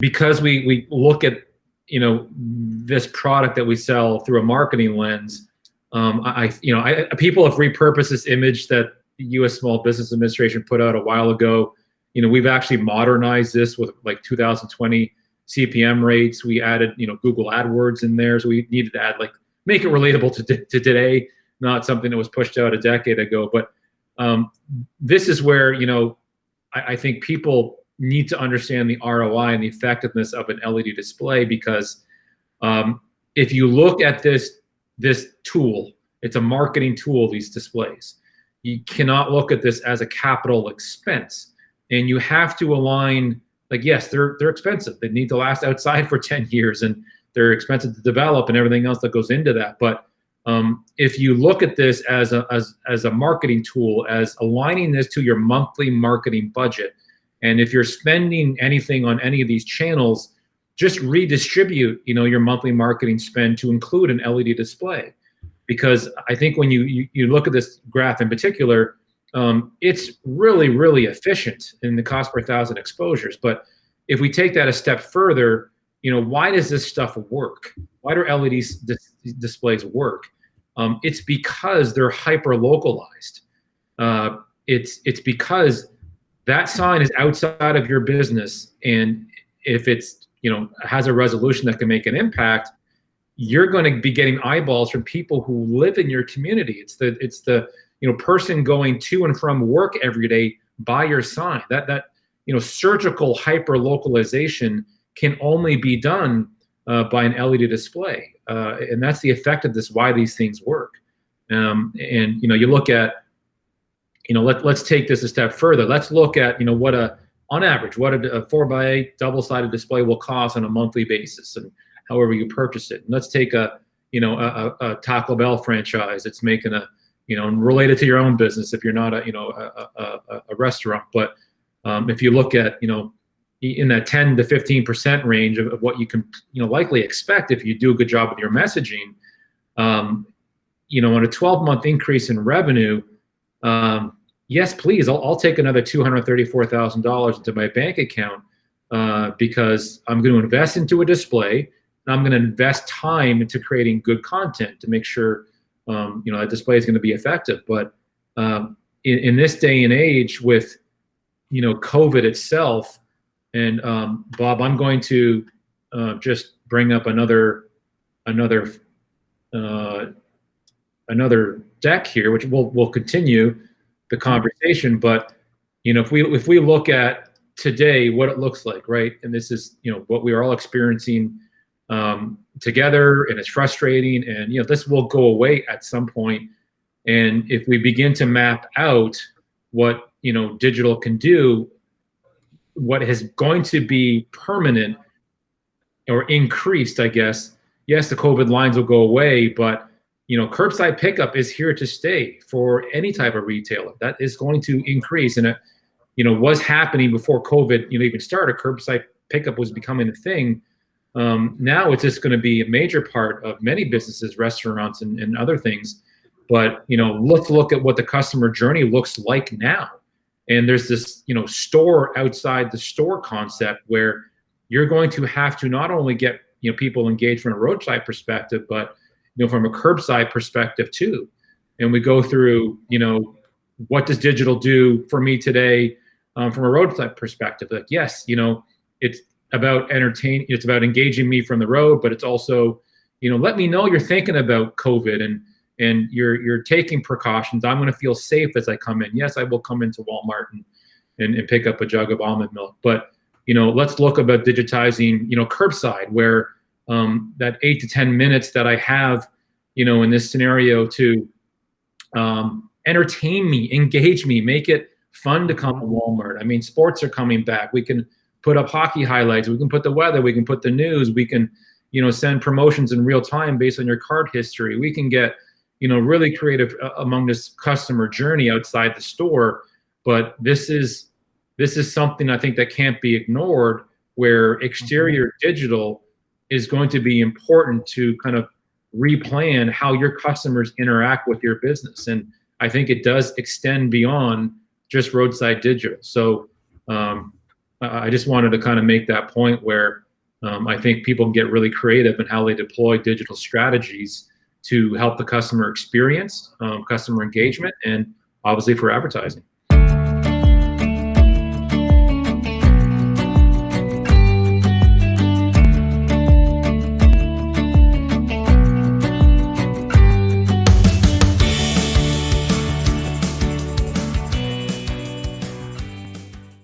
because we look at, this product that we sell through a marketing lens, people have repurposed this image that the U.S. Small Business Administration put out a while ago. We've actually modernized this with like 2020 CPM rates. We added, Google AdWords in there. So we needed to add, make it relatable to today, not something that was pushed out a decade ago. But this is where, I think people need to understand the ROI and the effectiveness of an LED display, because if you look at this tool, it's a marketing tool, these displays. You cannot look at this as a capital expense. And you have to align, yes, they're expensive. They need to last outside for 10 years, and they're expensive to develop and everything else that goes into that. But if you look at this as a marketing tool, as aligning this to your monthly marketing budget, and if you're spending anything on any of these channels, just redistribute, your monthly marketing spend to include an LED display. Because I think when you look at this graph in particular, it's really, really efficient in the cost per thousand exposures. But if we take that a step further, why does this stuff work? Why do LED displays work? It's because they're hyper localized. It's because that sign is outside of your business, and if it's has a resolution that can make an impact, you're going to be getting eyeballs from people who live in your community. It's the person going to and from work every day by your sign. That surgical hyper localization can only be done by an LED display, and that's the effectiveness why these things work. And you look at, let's take this a step further. Let's look at on average what a 4x8 double-sided display will cost on a monthly basis, and however you purchase it. And let's take a Taco Bell franchise that's making related to your own business if you're not a restaurant. But if you look at in that 10 to 15% range of what you can likely expect if you do a good job with your messaging, on a 12-month increase in revenue, yes, please, I'll take another $234,000 into my bank account because I'm going to invest into a display, and I'm going to invest time into creating good content to make sure that display is going to be effective. But in this day and age with COVID itself, and Bob, I'm going to just bring up another deck here, which we'll continue the conversation. But if we look at today what it looks like, right, and this is what we are all experiencing together, and it's frustrating, and this will go away at some point. And if we begin to map out what digital can do, what is going to be permanent or increased, I guess, yes, the COVID lines will go away, but curbside pickup is here to stay for any type of retailer. That is going to increase, and it was happening before COVID even started. Curbside pickup was becoming a thing. Now it's just going to be a major part of many businesses, restaurants, and other things. But let's look at what the customer journey looks like now. And there's this store outside the store concept where you're going to have to not only get people engaged from a roadside perspective, but from a curbside perspective too. And we go through what does digital do for me today from a roadside perspective? Like, yes, it's about entertaining, it's about engaging me from the road, but it's also let me know you're thinking about COVID and you're taking precautions. I'm going to feel safe as I come in. Yes, I will come into Walmart and pick up a jug of almond milk. But let's look about digitizing curbside, where that 8 to 10 minutes that I have in this scenario to entertain me, engage me, make it fun to come to Walmart. I mean, sports are coming back. We can put up hockey highlights. We can put the weather. We can put the news. We can send promotions in real time based on your card history. We can get really creative among this customer journey outside the store. But this is something I think that can't be ignored, where exterior digital is going to be important to kind of replan how your customers interact with your business. And I think it does extend beyond just roadside digital. So I just wanted to kind of make that point where I think people can get really creative in how they deploy digital strategies to help the customer experience, customer engagement, and obviously for advertising.